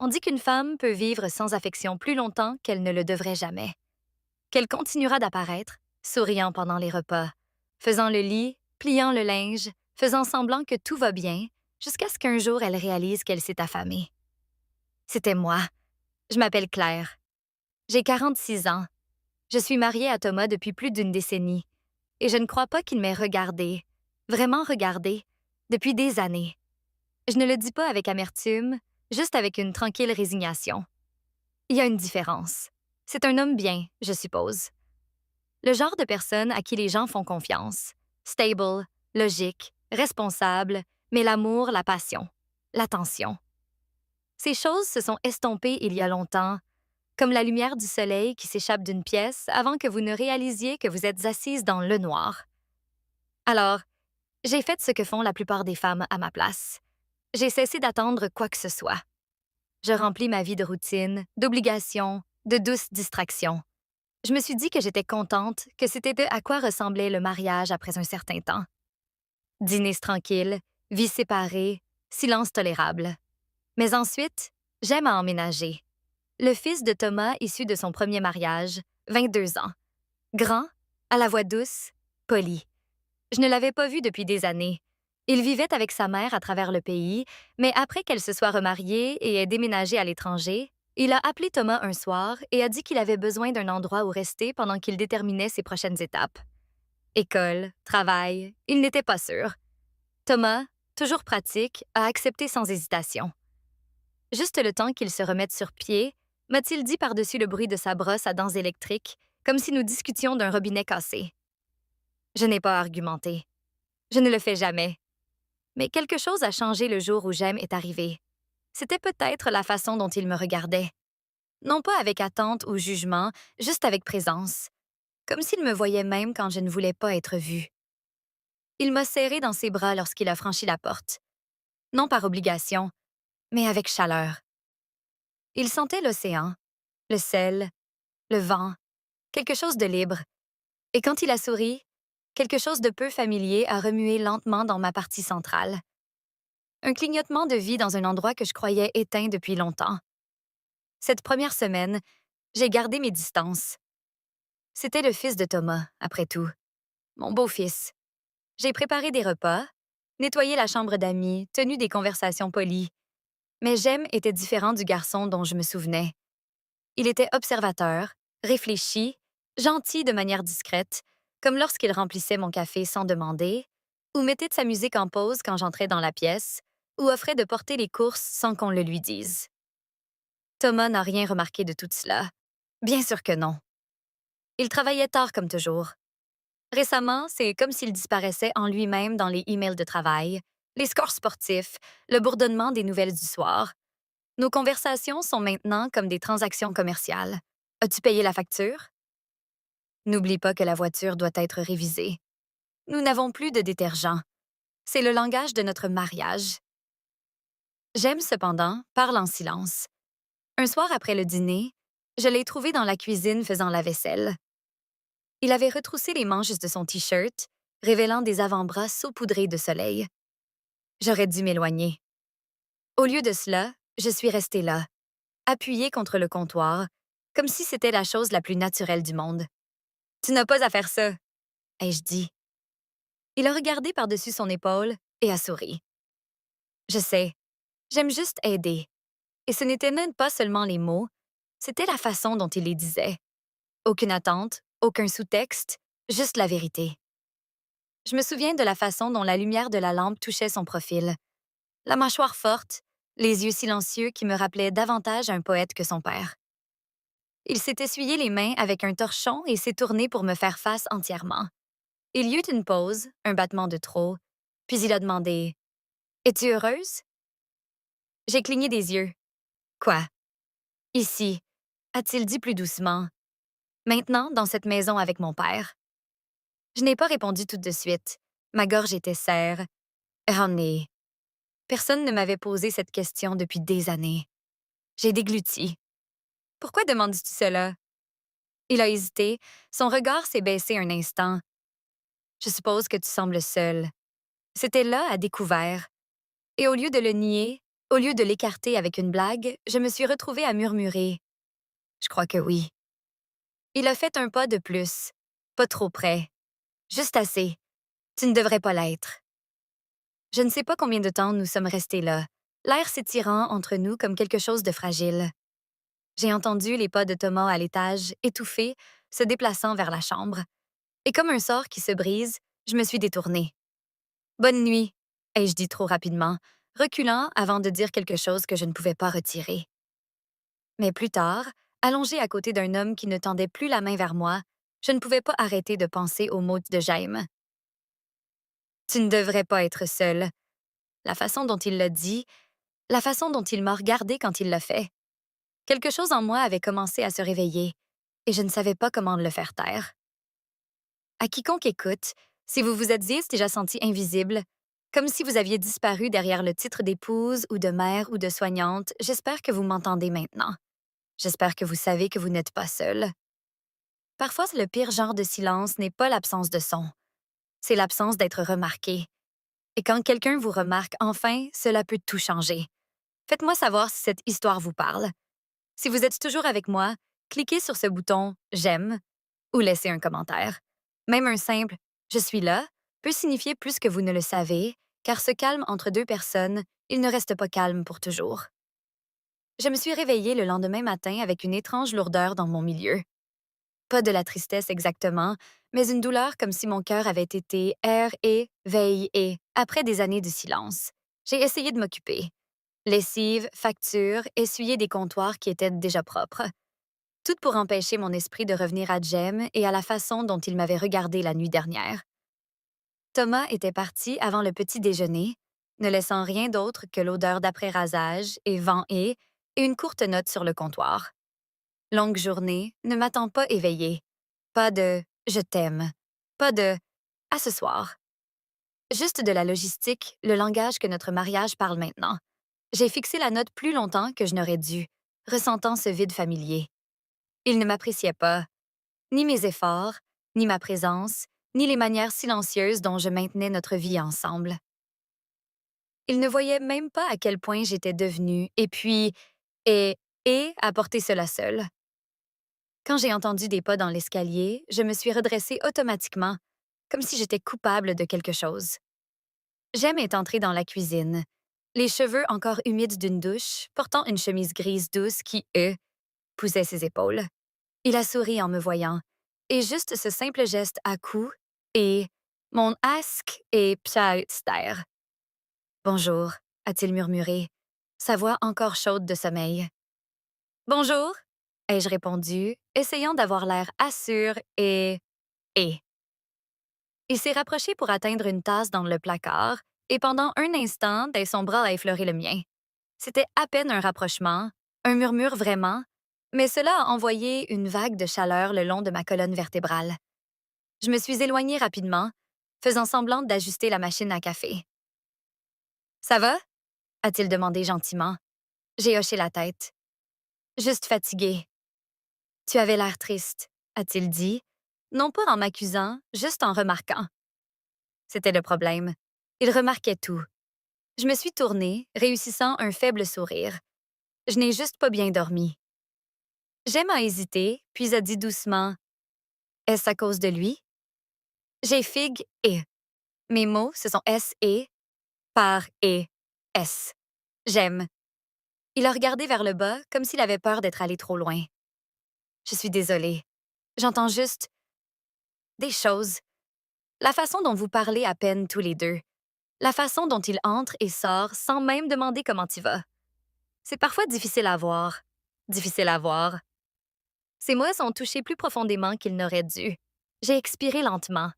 On dit qu'une femme peut vivre sans affection plus longtemps qu'elle ne le devrait jamais, qu'elle continuera d'apparaître, souriant pendant les repas, faisant le lit, pliant le linge, faisant semblant que tout va bien, jusqu'à ce qu'un jour elle réalise qu'elle s'est affamée. C'était moi. Je m'appelle Claire. J'ai 46 ans. Je suis mariée à Thomas depuis plus d'une décennie, et je ne crois pas qu'il m'ait regardée, vraiment regardée, depuis des années. Je ne le dis pas avec amertume, juste avec une tranquille résignation. Il y a une différence. C'est un homme bien, je suppose. Le genre de personne à qui les gens font confiance. Stable, logique, responsable, mais l'amour, la passion, l'attention. Ces choses se sont estompées il y a longtemps, comme la lumière du soleil qui s'échappe d'une pièce avant que vous ne réalisiez que vous êtes assise dans le noir. Alors, j'ai fait ce que font la plupart des femmes à ma place. J'ai cessé d'attendre quoi que ce soit. Je remplis ma vie de routine, d'obligations, de douces distractions. Je me suis dit que j'étais contente, que c'était à quoi ressemblait le mariage après un certain temps. Dîners tranquilles, vie séparée, silence tolérable. Mais ensuite, j'aime à emménager. Le fils de Thomas issu de son premier mariage, 22 ans. Grand, à la voix douce, poli. Je ne l'avais pas vu depuis des années. Il vivait avec sa mère à travers le pays, mais après qu'elle se soit remariée et ait déménagé à l'étranger, il a appelé Thomas un soir et a dit qu'il avait besoin d'un endroit où rester pendant qu'il déterminait ses prochaines étapes. École, travail, il n'était pas sûr. Thomas, toujours pratique, a accepté sans hésitation. Juste le temps qu'il se remette sur pied, m'a-t-il dit par-dessus le bruit de sa brosse à dents électriques, comme si nous discutions d'un robinet cassé. Je n'ai pas argumenté. Je ne le fais jamais. Mais quelque chose a changé le jour où J'aime est arrivé. C'était peut-être la façon dont il me regardait. Non pas avec attente ou jugement, juste avec présence. Comme s'il me voyait même quand je ne voulais pas être vue. Il m'a serré dans ses bras lorsqu'il a franchi la porte. Non par obligation, mais avec chaleur. Il sentait l'océan, le sel, le vent, quelque chose de libre. Et quand il a souri, quelque chose de peu familier a remué lentement dans ma partie centrale. Un clignotement de vie dans un endroit que je croyais éteint depuis longtemps. Cette première semaine, j'ai gardé mes distances. C'était le fils de Thomas, après tout. Mon beau-fils. J'ai préparé des repas, nettoyé la chambre d'amis, tenu des conversations polies. Mais J'aime était différent du garçon dont je me souvenais. Il était observateur, réfléchi, gentil de manière discrète, comme lorsqu'il remplissait mon café sans demander, ou mettait de sa musique en pause quand j'entrais dans la pièce, ou offrait de porter les courses sans qu'on le lui dise. Thomas n'a rien remarqué de tout cela. Bien sûr que non. Il travaillait tard comme toujours. Récemment, c'est comme s'il disparaissait en lui-même dans les emails de travail, les scores sportifs, le bourdonnement des nouvelles du soir. Nos conversations sont maintenant comme des transactions commerciales. As-tu payé la facture? N'oublie pas que la voiture doit être révisée. Nous n'avons plus de détergent. C'est le langage de notre mariage. J'aime cependant parle en silence. Un soir après le dîner, je l'ai trouvé dans la cuisine faisant la vaisselle. Il avait retroussé les manches de son T-shirt, révélant des avant-bras saupoudrés de soleil. J'aurais dû m'éloigner. Au lieu de cela, je suis restée là, appuyée contre le comptoir, comme si c'était la chose la plus naturelle du monde. « Tu n'as pas à faire ça, » ai-je dit. Il a regardé par-dessus son épaule et a souri. Je sais, j'aime juste aider. Et ce n'était même pas seulement les mots, c'était la façon dont il les disait. Aucune attente, aucun sous-texte, juste la vérité. Je me souviens de la façon dont la lumière de la lampe touchait son profil. La mâchoire forte, les yeux silencieux qui me rappelaient davantage un poète que son père. Il s'est essuyé les mains avec un torchon et s'est tourné pour me faire face entièrement. Il y eut une pause, un battement de trop, puis il a demandé « Es-tu heureuse? » J'ai cligné des yeux. « Quoi? » « Ici, » a-t-il dit plus doucement. « Maintenant, dans cette maison avec mon père. » Je n'ai pas répondu tout de suite. Ma gorge était serre. J'en ai. Personne ne m'avait posé cette question depuis des années. J'ai dégluti. « Pourquoi demandes-tu cela? » Il a hésité. Son regard s'est baissé un instant. « Je suppose que tu sembles seule. » C'était là, à découvert. Et au lieu de le nier, Au lieu de l'écarter avec une blague, je me suis retrouvée à murmurer. Je crois que oui. Il a fait un pas de plus. Pas trop près. Juste assez. Tu ne devrais pas l'être. Je ne sais pas combien de temps nous sommes restés là, l'air s'étirant entre nous comme quelque chose de fragile. J'ai entendu les pas de Thomas à l'étage, étouffés, se déplaçant vers la chambre. Et comme un sort qui se brise, je me suis détournée. Bonne nuit, ai-je dit trop rapidement, reculant avant de dire quelque chose que je ne pouvais pas retirer. Mais plus tard, allongée à côté d'un homme qui ne tendait plus la main vers moi, je ne pouvais pas arrêter de penser aux mots de Jaime. Tu ne devrais pas être seule. La façon dont il l'a dit, la façon dont il m'a regardée quand il l'a fait. Quelque chose en moi avait commencé à se réveiller, et je ne savais pas comment le faire taire. À quiconque écoute, si vous vous êtes déjà senti invisible, comme si vous aviez disparu derrière le titre d'épouse ou de mère ou de soignante, j'espère que vous m'entendez maintenant. J'espère que vous savez que vous n'êtes pas seul. Parfois, le pire genre de silence n'est pas l'absence de son. C'est l'absence d'être remarqué. Et quand quelqu'un vous remarque enfin, cela peut tout changer. Faites-moi savoir si cette histoire vous parle. Si vous êtes toujours avec moi, cliquez sur ce bouton « J'aime » ou laissez un commentaire. Même un simple « Je suis là » peut signifier plus que vous ne le savez, car ce calme entre deux personnes, il ne reste pas calme pour toujours. Je me suis réveillée le lendemain matin avec une étrange lourdeur dans mon milieu. Pas de la tristesse exactement, mais une douleur comme si mon cœur avait été veillé après des années de silence. J'ai essayé de m'occuper. Lessive, facture, essuyer des comptoirs qui étaient déjà propres. Tout pour empêcher mon esprit de revenir à Jem et à la façon dont il m'avait regardé la nuit dernière. Thomas était parti avant le petit déjeuner, ne laissant rien d'autre que l'odeur d'après-rasage et vent-et une courte note sur le comptoir. Longue journée, ne m'attend pas éveillée. Pas de « je t'aime ». Pas de « à ce soir ». Juste de la logistique, le langage que notre mariage parle maintenant. J'ai fixé la note plus longtemps que je n'aurais dû, ressentant ce vide familier. Il ne m'appréciait pas, ni mes efforts, ni ma présence, ni les manières silencieuses dont je maintenais notre vie ensemble. Il ne voyait même pas à quel point j'étais devenue, et puis, et à porter cela seule. Quand j'ai entendu des pas dans l'escalier, je me suis redressée automatiquement, comme si j'étais coupable de quelque chose. Jem est entré dans la cuisine, les cheveux encore humides d'une douche, portant une chemise grise douce qui, poussait ses épaules. Il a souri en me voyant, et juste ce simple geste à coup, et mon ask et psautster. Bonjour, a-t-il murmuré, sa voix encore chaude de sommeil. Bonjour, ai-je répondu, essayant d'avoir l'air assure et. Il s'est rapproché pour atteindre une tasse dans le placard, et pendant un instant, son bras a effleuré le mien. C'était à peine un rapprochement, un murmure vraiment, mais cela a envoyé une vague de chaleur le long de ma colonne vertébrale. Je me suis éloignée rapidement, faisant semblant d'ajuster la machine à café. Ça va? A-t-il demandé gentiment. J'ai hoché la tête. Juste fatiguée. Tu avais l'air triste, a-t-il dit, non pas en m'accusant, juste en remarquant. C'était le problème. Il remarquait tout. Je me suis tournée, réussissant un faible sourire. Je n'ai juste pas bien dormi. Jem a hésité, puis a dit doucement « Est-ce à cause de lui? » J'ai figue et. Mes mots, ce sont S-E, par et, S. J'aime. Il a regardé vers le bas, comme s'il avait peur d'être allé trop loin. Je suis désolée. J'entends juste des choses. La façon dont vous parlez à peine tous les deux. La façon dont il entre et sort sans même demander comment tu vas. C'est parfois difficile à voir. Difficile à voir. Ces mots ont touché plus profondément qu'ils n'auraient dû. J'ai expiré lentement.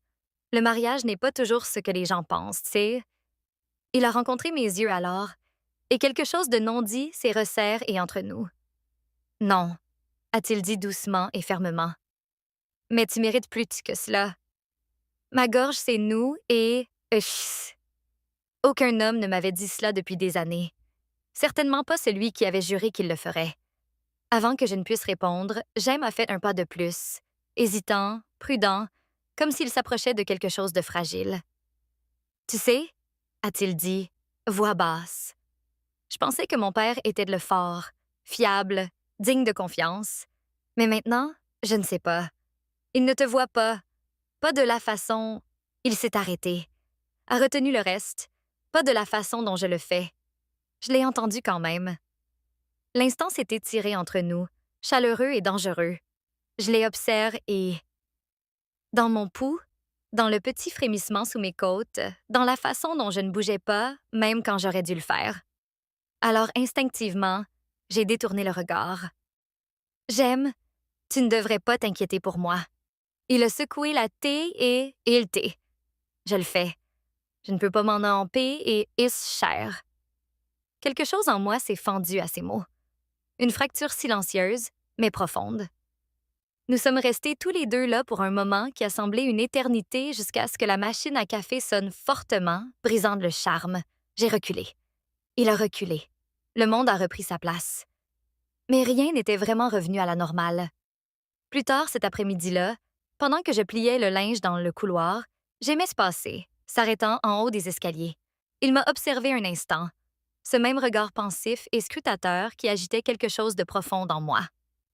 Le mariage n'est pas toujours ce que les gens pensent, tu sais. Il a rencontré mes yeux alors, et quelque chose de non dit s'est resserré et entre nous. Non, a-t-il dit doucement et fermement. Mais tu mérites plus que cela. Ma gorge s'est noue et... Aucun homme ne m'avait dit cela depuis des années. Certainement pas celui qui avait juré qu'il le ferait. Avant que je ne puisse répondre, Jem a fait un pas de plus, hésitant, prudent, comme s'il s'approchait de quelque chose de fragile. Tu sais, a-t-il dit, voix basse. Je pensais que mon père était de le fort, fiable, digne de confiance. Mais maintenant, je ne sais pas. Il ne te voit pas. Pas de la façon... Il s'est arrêté. A retenu le reste. Pas de la façon dont je le fais. Je l'ai entendu quand même. L'instant s'est étiré entre nous, chaleureux et dangereux. Je les observe et... Dans mon pouls, dans le petit frémissement sous mes côtes, dans la façon dont je ne bougeais pas, même quand j'aurais dû le faire. Alors instinctivement, j'ai détourné le regard. J'aime, tu ne devrais pas t'inquiéter pour moi. Il a secoué la thé et il thé. Je le fais. Je ne peux pas m'en emper et is cher. Quelque chose en moi s'est fendu à ces mots. Une fracture silencieuse, mais profonde. Nous sommes restés tous les deux là pour un moment qui a semblé une éternité jusqu'à ce que la machine à café sonne fortement, brisant le charme. J'ai reculé. Il a reculé. Le monde a repris sa place. Mais rien n'était vraiment revenu à la normale. Plus tard cet après-midi-là, pendant que je pliais le linge dans le couloir, j'aimais se passer, s'arrêtant en haut des escaliers. Il m'a observé un instant, ce même regard pensif et scrutateur qui agitait quelque chose de profond en moi.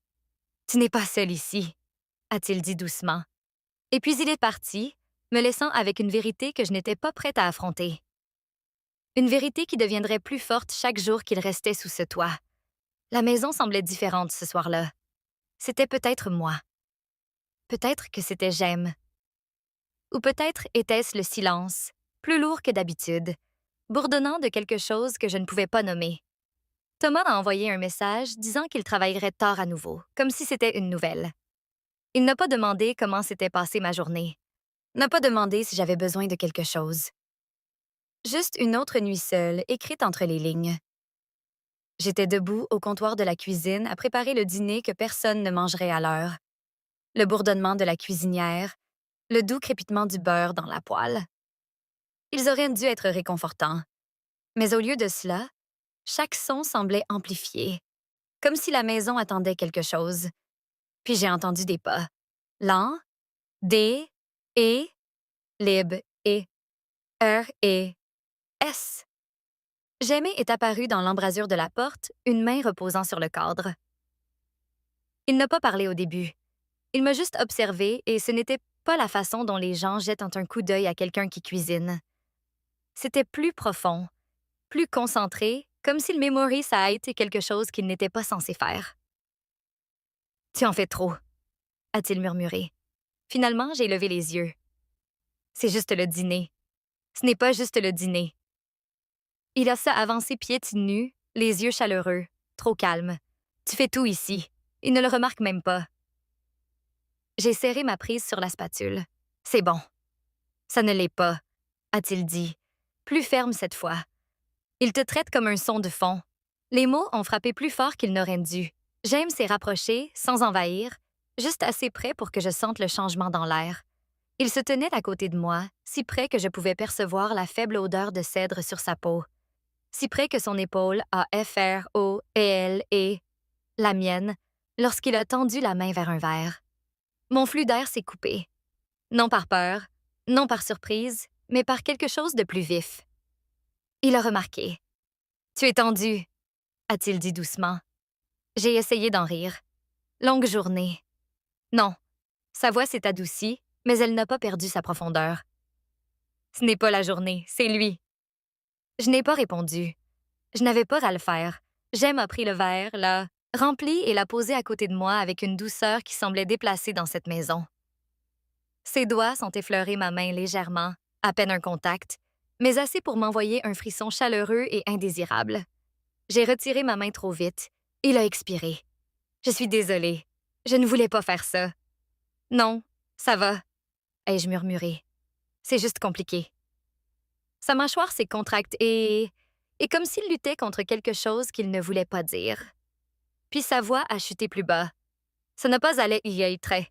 « Tu n'es pas seul ici », a-t-il dit doucement. Et puis il est parti, me laissant avec une vérité que je n'étais pas prête à affronter. Une vérité qui deviendrait plus forte chaque jour qu'il restait sous ce toit. La maison semblait différente ce soir-là. C'était peut-être moi. Peut-être que c'était j'aime. Ou peut-être était-ce le silence, plus lourd que d'habitude, bourdonnant de quelque chose que je ne pouvais pas nommer. Thomas a envoyé un message disant qu'il travaillerait tard à nouveau, comme si c'était une nouvelle. Il n'a pas demandé comment s'était passée ma journée. N'a pas demandé si j'avais besoin de quelque chose. Juste une autre nuit seule, écrite entre les lignes. J'étais debout au comptoir de la cuisine à préparer le dîner que personne ne mangerait à l'heure. Le bourdonnement de la cuisinière, le doux crépitement du beurre dans la poêle. Ils auraient dû être réconfortants. Mais au lieu de cela, chaque son semblait amplifié, comme si la maison attendait quelque chose. Puis j'ai entendu des pas. Lents, D, E, lib, E, R, E, S. J'aimais est apparu dans l'embrasure de la porte, une main reposant sur le cadre. Il n'a pas parlé au début. Il m'a juste observé et ce n'était pas la façon dont les gens jettent un coup d'œil à quelqu'un qui cuisine. C'était plus profond, plus concentré, comme s'il mémorise ça a été quelque chose qu'il n'était pas censé faire. « Tu en fais trop », a-t-il murmuré. Finalement, j'ai levé les yeux. « C'est juste le dîner. Ce n'est pas juste le dîner. » Il a ça avancé pieds nus, les yeux chaleureux, trop calme. « Tu fais tout ici. » Il ne le remarque même pas. J'ai serré ma prise sur la spatule. « C'est bon. »« Ça ne l'est pas, » a-t-il dit, plus ferme cette fois. Il te traite comme un son de fond. Les mots ont frappé plus fort qu'ils n'auraient dû. James s'est rapproché, sans envahir, juste assez près pour que je sente le changement dans l'air. Il se tenait à côté de moi, si près que je pouvais percevoir la faible odeur de cèdre sur sa peau. Si près que son épaule a F-R-O-E-L-E, la mienne, lorsqu'il a tendu la main vers un verre. Mon flux d'air s'est coupé. Non par peur, non par surprise, mais par quelque chose de plus vif. Il a remarqué. « Tu es tendu, » a-t-il dit doucement. J'ai essayé d'en rire. Longue journée. Non, sa voix s'est adoucie, mais elle n'a pas perdu sa profondeur. Ce n'est pas la journée, c'est lui. Je n'ai pas répondu. Je n'avais pas à le faire. Jem a pris le verre, l'a rempli et l'a posé à côté de moi avec une douceur qui semblait déplacée dans cette maison. Ses doigts sont effleurés ma main légèrement, à peine un contact, mais assez pour m'envoyer un frisson chaleureux et indésirable. J'ai retiré ma main trop vite. Il a expiré. « Je suis désolée. Je ne voulais pas faire ça. »« Non, ça va, » ai-je murmuré. « C'est juste compliqué. » Sa mâchoire s'est contractée et comme s'il luttait contre quelque chose qu'il ne voulait pas dire. Puis sa voix a chuté plus bas. Ça n'a pas allé y être très.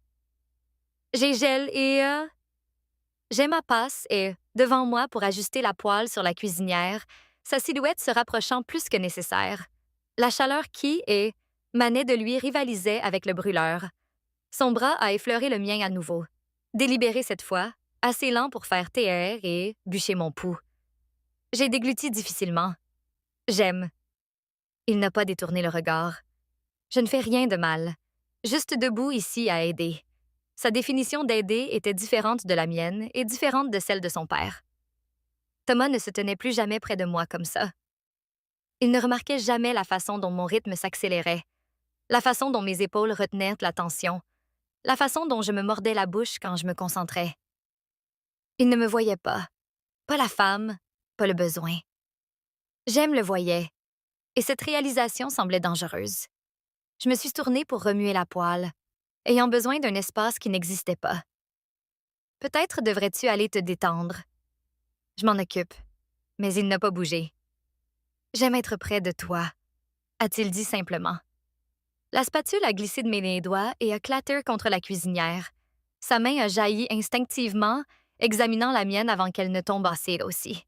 J'ai gel et... Gemma passe et, devant moi pour ajuster la poêle sur la cuisinière, sa silhouette se rapprochant plus que nécessaire. La chaleur qui, manait de lui rivalisait avec le brûleur. Son bras a effleuré le mien à nouveau. Délibéré cette fois, assez lent pour faire TR et bûcher mon pouls. J'ai dégluti difficilement. J'aime. Il n'a pas détourné le regard. Je ne fais rien de mal. Juste debout ici à aider. Sa définition d'aider était différente de la mienne et différente de celle de son père. Thomas ne se tenait plus jamais près de moi comme ça. Il ne remarquait jamais la façon dont mon rythme s'accélérait, la façon dont mes épaules retenaient la tension, la façon dont je me mordais la bouche quand je me concentrais. Il ne me voyait pas la femme, pas le besoin. J'aime le voyait, et cette réalisation semblait dangereuse. Je me suis tournée pour remuer la poêle, ayant besoin d'un espace qui n'existait pas. Peut-être devrais-tu aller te détendre. Je m'en occupe, mais il n'a pas bougé. J'aime être près de toi, a-t-il dit simplement. La spatule a glissé de mes doigts et a clatté contre la cuisinière. Sa main a jailli instinctivement, examinant la mienne avant qu'elle ne tombe assez aussi.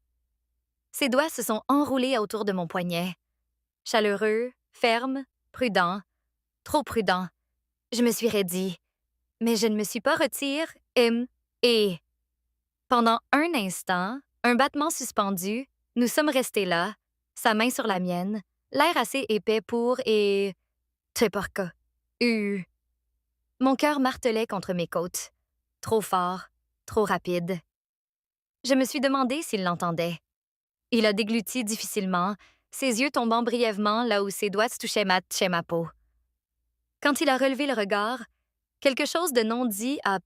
Ses doigts se sont enroulés autour de mon poignet. Chaleureux, ferme, prudent, trop prudent. Je me suis raidie, mais je ne me suis pas retirée et... Pendant un instant, un battement suspendu, nous sommes restés là, sa main sur la mienne, l'air assez épais pour et... Te porca. Mon cœur martelait contre mes côtes. Trop fort, trop rapide. Je me suis demandé s'il l'entendait. Il a dégluti difficilement, ses yeux tombant brièvement là où ses doigts touchaient ma peau. Quand il a relevé le regard, quelque chose de non dit a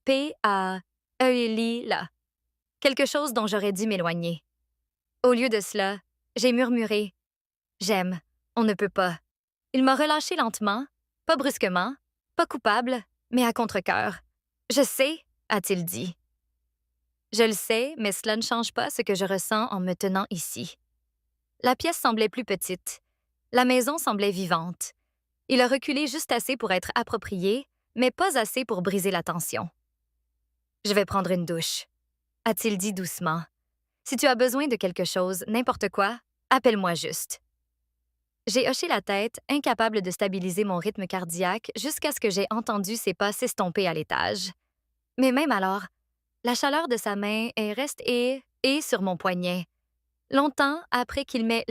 là. Quelque chose dont j'aurais dû m'éloigner. Au lieu de cela, j'ai murmuré « J'aime, on ne peut pas ». Il m'a relâché lentement, pas brusquement, pas coupable, mais à contre-cœur. « Je sais », a-t-il dit. Je le sais, mais cela ne change pas ce que je ressens en me tenant ici. La pièce semblait plus petite. La maison semblait vivante. Il a reculé juste assez pour être approprié, mais pas assez pour briser la tension. « Je vais prendre une douche », a-t-il dit doucement. « Si tu as besoin de quelque chose, n'importe quoi, appelle-moi juste. » J'ai hoché la tête, incapable de stabiliser mon rythme cardiaque jusqu'à ce que j'aie entendu ses pas s'estomper à l'étage. Mais même alors, la chaleur de sa main est restée et sur mon poignet, longtemps après qu'il m'ait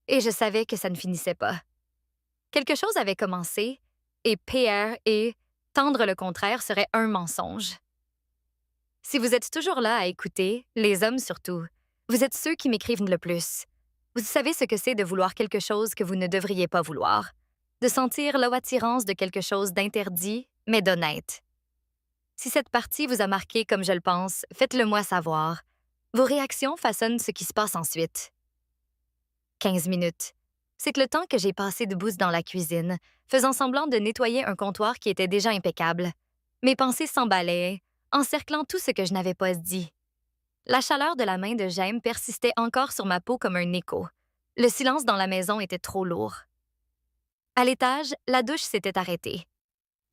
et je savais que ça ne finissait pas. Quelque chose avait commencé, et tendre le contraire serait un mensonge. Si vous êtes toujours là à écouter, les hommes surtout, vous êtes ceux qui m'écrivent le plus. Vous savez ce que c'est de vouloir quelque chose que vous ne devriez pas vouloir, de sentir l'attirance de quelque chose d'interdit, mais d'honnête. Si cette partie vous a marqué comme je le pense, faites-le moi savoir. Vos réactions façonnent ce qui se passe ensuite. 15 minutes. C'est le temps que j'ai passé debout dans la cuisine, faisant semblant de nettoyer un comptoir qui était déjà impeccable. Mes pensées s'emballaient, encerclant tout ce que je n'avais pas dit. La chaleur de la main de Jaime persistait encore sur ma peau comme un écho. Le silence dans la maison était trop lourd. À l'étage, la douche s'était arrêtée.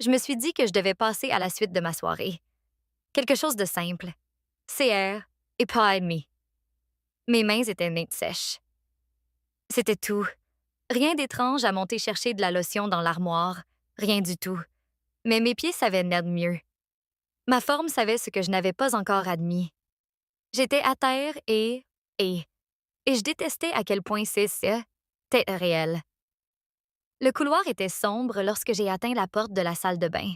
Je me suis dit que je devais passer à la suite de ma soirée. Quelque chose de simple. CR et pas admis. Mes mains étaient nettes sèches. C'était tout. Rien d'étrange à monter chercher de la lotion dans l'armoire. Rien du tout. Mais mes pieds savaient net mieux. Ma forme savait ce que je n'avais pas encore admis. J'étais à terre et je détestais à quel point c'était réel. Le couloir était sombre lorsque j'ai atteint la porte de la salle de bain.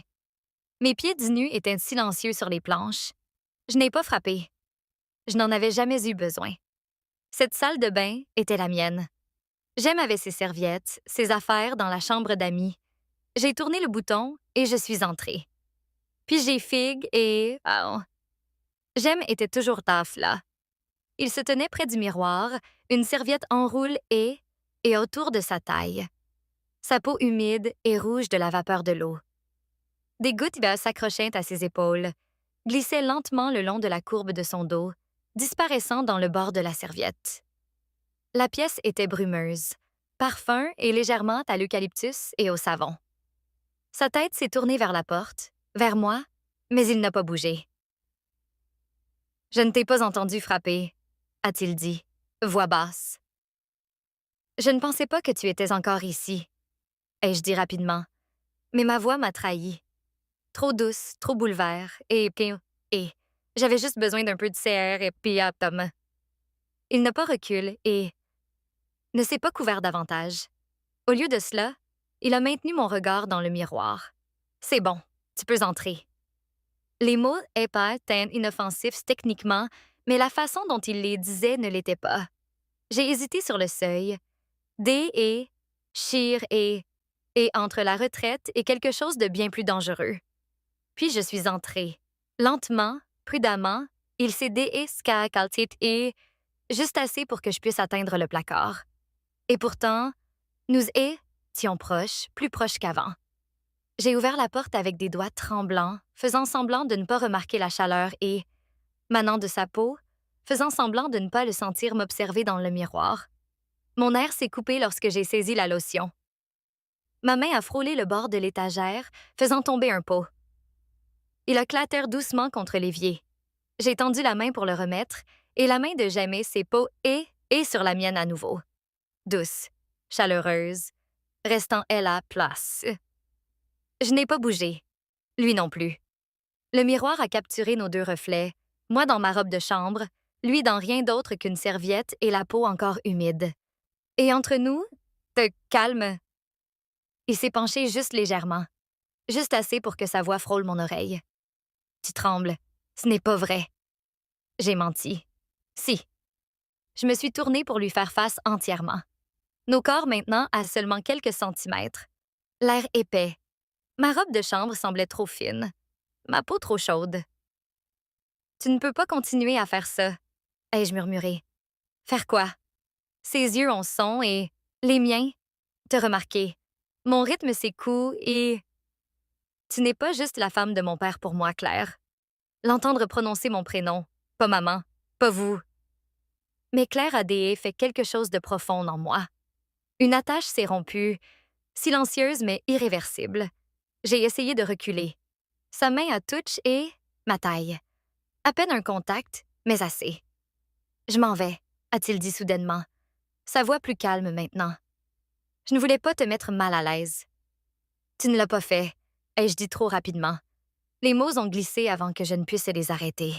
Mes pieds nus étaient silencieux sur les planches. Je n'ai pas frappé. Je n'en avais jamais eu besoin. Cette salle de bain était la mienne. J'aime avait ses serviettes, ses affaires dans la chambre d'amis. J'ai tourné le bouton et je suis entrée. Puis j'ai Fig et... J'aime était toujours taf là. Il se tenait près du miroir, une serviette enroule et autour de sa taille. Sa peau humide et rouge de la vapeur de l'eau. Des gouttes s'accrochaient à ses épaules, glissaient lentement le long de la courbe de son dos, disparaissant dans le bord de la serviette. La pièce était brumeuse, parfum et légèrement à l'eucalyptus et au savon. Sa tête s'est tournée vers la porte, vers moi, mais il n'a pas bougé. « Je ne t'ai pas entendu frapper », a-t-il dit, voix basse. « Je ne pensais pas que tu étais encore ici », ai-je dit rapidement, mais ma voix m'a trahi. Trop douce, trop boulevard, et j'avais juste besoin d'un peu de CR et Tom. Il n'a pas reculé et ne s'est pas couvert davantage. Au lieu de cela, il a maintenu mon regard dans le miroir. C'est bon, tu peux entrer. Les mots épais étaient inoffensifs techniquement, mais la façon dont il les disait ne l'était pas. J'ai hésité sur le seuil. D et Shir et entre la retraite et quelque chose de bien plus dangereux. Puis je suis entrée. Lentement, prudemment, il s'est déescalqué et juste assez pour que je puisse atteindre le placard. Et pourtant, nous étions proches, plus proches qu'avant. J'ai ouvert la porte avec des doigts tremblants, faisant semblant de ne pas remarquer la chaleur et, manant de sa peau, faisant semblant de ne pas le sentir m'observer dans le miroir. Mon air s'est coupé lorsque j'ai saisi la lotion. Ma main a frôlé le bord de l'étagère, faisant tomber un pot. Il a claté doucement contre l'évier. J'ai tendu la main pour le remettre, et la main de Jamie s'est posée et sur la mienne à nouveau. Douce, chaleureuse, restant elle à place. Je n'ai pas bougé. Lui non plus. Le miroir a capturé nos deux reflets, moi dans ma robe de chambre, lui dans rien d'autre qu'une serviette et la peau encore humide. Et entre nous, te calme. Il s'est penché juste légèrement, juste assez pour que sa voix frôle mon oreille. Tu trembles. Ce n'est pas vrai. J'ai menti. Si. Je me suis tournée pour lui faire face entièrement. Nos corps maintenant à seulement quelques centimètres. L'air épais. Ma robe de chambre semblait trop fine. Ma peau trop chaude. Tu ne peux pas continuer à faire ça, ai-je murmuré. Faire quoi? Ses yeux ont son et les miens. Te remarquer. Mon rythme s'écoule et... Tu n'es pas juste la femme de mon père pour moi, Claire. L'entendre prononcer mon prénom, pas maman, pas vous. Mais Claire Adé fait quelque chose de profond en moi. Une attache s'est rompue, silencieuse mais irréversible. J'ai essayé de reculer. Sa main a touché et ma taille. À peine un contact, mais assez. Je m'en vais, a-t-il dit soudainement. Sa voix plus calme maintenant. Je ne voulais pas te mettre mal à l'aise. Tu ne l'as pas fait, ai-je dit trop rapidement. Les mots ont glissé avant que je ne puisse les arrêter.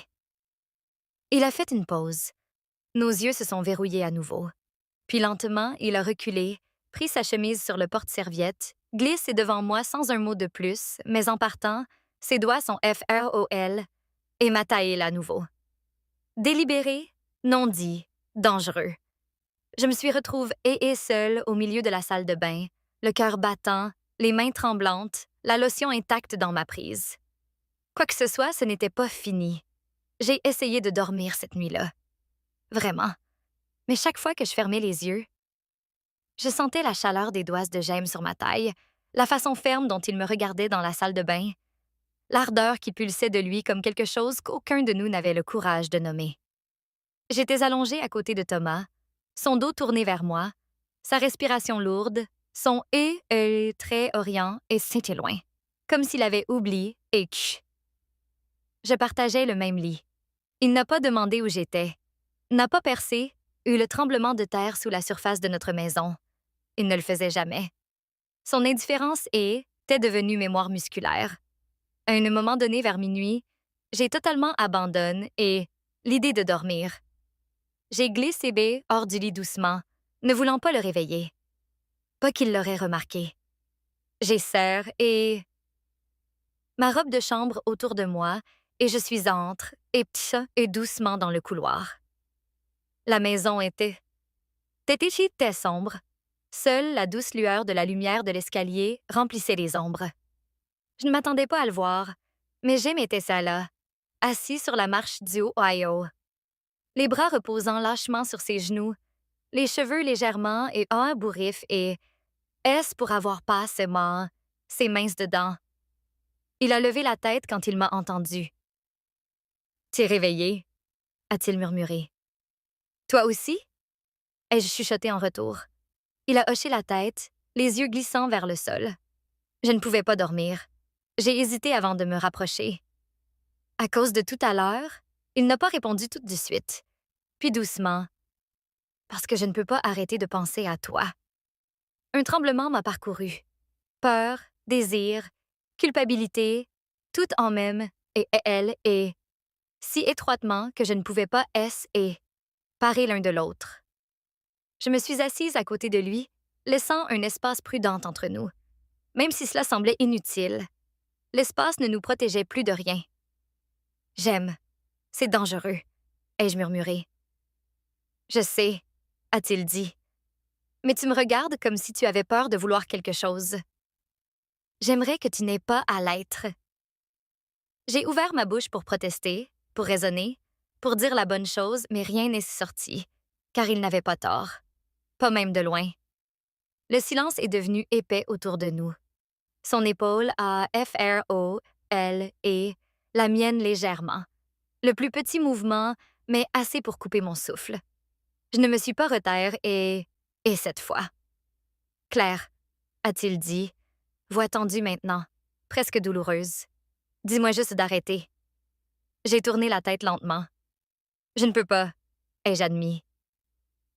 Il a fait une pause. Nos yeux se sont verrouillés à nouveau. Puis lentement, il a reculé, pris sa chemise sur le porte-serviette, glisse devant moi sans un mot de plus, mais en partant, ses doigts sont FROL et m'a taillé à nouveau. Délibéré, non dit, dangereux. Je me suis retrouvée seule au milieu de la salle de bain, le cœur battant, les mains tremblantes, la lotion intacte dans ma prise. Quoi que ce soit, ce n'était pas fini. J'ai essayé de dormir cette nuit-là. Vraiment. Mais chaque fois que je fermais les yeux, je sentais la chaleur des doigts de James sur ma taille, la façon ferme dont il me regardait dans la salle de bain, l'ardeur qui pulsait de lui comme quelque chose qu'aucun de nous n'avait le courage de nommer. J'étais allongée à côté de Thomas, son dos tourné vers moi, sa respiration lourde, son « très orient et c'était loin, comme s'il avait oublié et tch. Je partageais le même lit. Il n'a pas demandé où j'étais, n'a pas percé, eu le tremblement de terre sous la surface de notre maison. Il ne le faisait jamais. Son indifférence était devenue mémoire musculaire. À un moment donné, vers minuit, j'ai totalement abandonné et l'idée de dormir. J'ai glissé B hors du lit doucement, ne voulant pas le réveiller. Pas qu'il l'aurait remarqué. J'ai serre et... Ma robe de chambre autour de moi et je suis entre et doucement dans le couloir. La maison était sombre. Seule la douce lueur de la lumière de l'escalier remplissait les ombres. Je ne m'attendais pas à le voir, mais Jim était ça là, assis sur la marche du Ohio. Les bras reposant lâchement sur ses genoux, les cheveux légèrement et un bourrif et est-ce pour avoir pas ses mains dedans. Il a levé la tête quand il m'a entendu. T'es réveillé, a-t-il murmuré. Toi aussi? Ai-je chuchoté en retour. Il a hoché la tête, les yeux glissant vers le sol. Je ne pouvais pas dormir. J'ai hésité avant de me rapprocher. À cause de tout à l'heure, il n'a pas répondu tout de suite. Puis doucement, parce que je ne peux pas arrêter de penser à toi. Un tremblement m'a parcouru. Peur, désir, culpabilité, tout en même, et elle, et si étroitement que je ne pouvais pas et parer l'un de l'autre. Je me suis assise à côté de lui, laissant un espace prudent entre nous. Même si cela semblait inutile, l'espace ne nous protégeait plus de rien. « J'aime. C'est dangereux, » ai-je murmuré. « Je sais, » a-t-il dit. « Mais tu me regardes comme si tu avais peur de vouloir quelque chose. » J'aimerais que tu n'aies pas à l'être. J'ai ouvert ma bouche pour protester, pour raisonner, pour dire la bonne chose, mais rien n'est sorti, car il n'avait pas tort. Pas même de loin. Le silence est devenu épais autour de nous. Son épaule a frôlé, la mienne légèrement. Le plus petit mouvement, mais assez pour couper mon souffle. Je ne me suis pas retaire et cette fois. « Claire, » a-t-il dit, voix tendue maintenant, presque douloureuse. « Dis-moi juste d'arrêter. » J'ai tourné la tête lentement. « Je ne peux pas, » ai-je admis.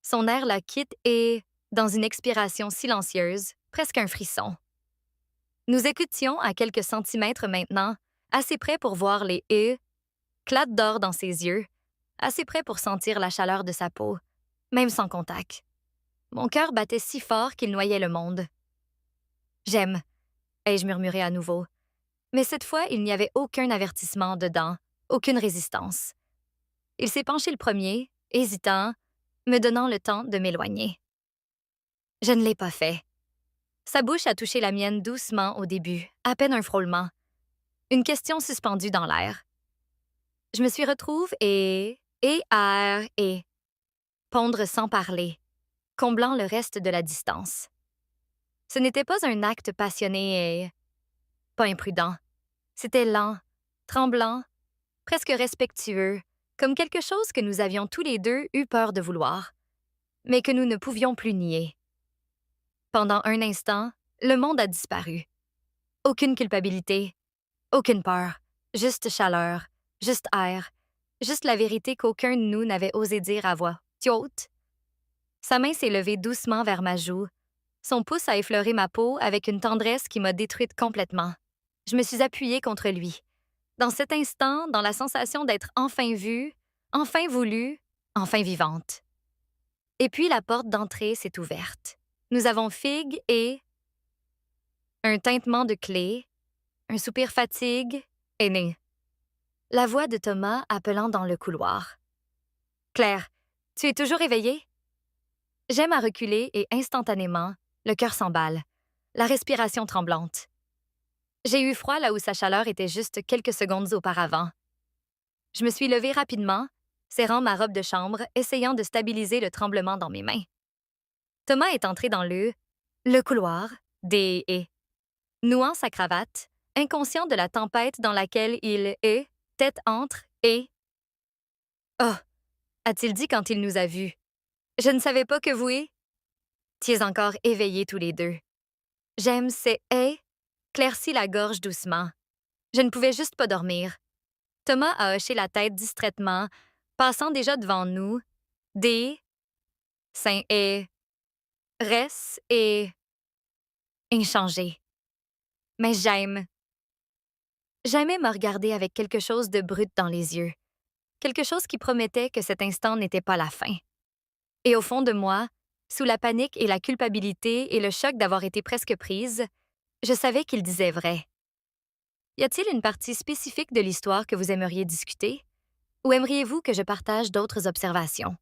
Son air la quitte et, dans une expiration silencieuse, presque un frisson. Nous écoutions à quelques centimètres maintenant, assez près pour voir les clats d'or dans ses yeux, assez près pour sentir la chaleur de sa peau, même sans contact. Mon cœur battait si fort qu'il noyait le monde. « J'aime, » ai-je murmuré à nouveau. Mais cette fois, il n'y avait aucun avertissement dedans, aucune résistance. Il s'est penché le premier, hésitant, me donnant le temps de m'éloigner. Je ne l'ai pas fait. Sa bouche a touché la mienne doucement au début, à peine un frôlement. Une question suspendue dans l'air. Je me suis retrouve et pondre sans parler, comblant le reste de la distance. Ce n'était pas un acte passionné et pas imprudent. C'était lent, tremblant, presque respectueux, comme quelque chose que nous avions tous les deux eu peur de vouloir, mais que nous ne pouvions plus nier. Pendant un instant, le monde a disparu. Aucune culpabilité, aucune peur, juste chaleur, juste air, juste la vérité qu'aucun de nous n'avait osé dire à voix haute. Sa main s'est levée doucement vers ma joue. Son pouce a effleuré ma peau avec une tendresse qui m'a détruite complètement. Je me suis appuyée contre lui. Dans cet instant, dans la sensation d'être enfin vue, enfin voulue, enfin vivante. Et puis la porte d'entrée s'est ouverte. Nous avons Fig et... Un tintement de clé, un soupir fatigue est né. La voix de Thomas appelant dans le couloir. « Claire, tu es toujours éveillée? » J'aime à reculer et instantanément, le cœur s'emballe, la respiration tremblante. J'ai eu froid là où sa chaleur était juste quelques secondes auparavant. Je me suis levée rapidement, serrant ma robe de chambre, essayant de stabiliser le tremblement dans mes mains. Thomas est entré dans le couloir des nouant sa cravate, inconscient de la tempête dans laquelle il est, tête entre et... « Oh » a-t-il dit quand il nous a vus. « Je ne savais pas que vous étiez encore éveillés tous les deux. » J'aime ces claircit la gorge doucement. Je ne pouvais juste pas dormir. Thomas a hoché la tête distraitement, passant déjà devant nous, des saint et inchangé. Mais J'aimais me regarder avec quelque chose de brut dans les yeux, quelque chose qui promettait que cet instant n'était pas la fin. Et au fond de moi, sous la panique et la culpabilité et le choc d'avoir été presque prise, je savais qu'il disait vrai. Y a-t-il une partie spécifique de l'histoire que vous aimeriez discuter? Ou aimeriez-vous que je partage d'autres observations?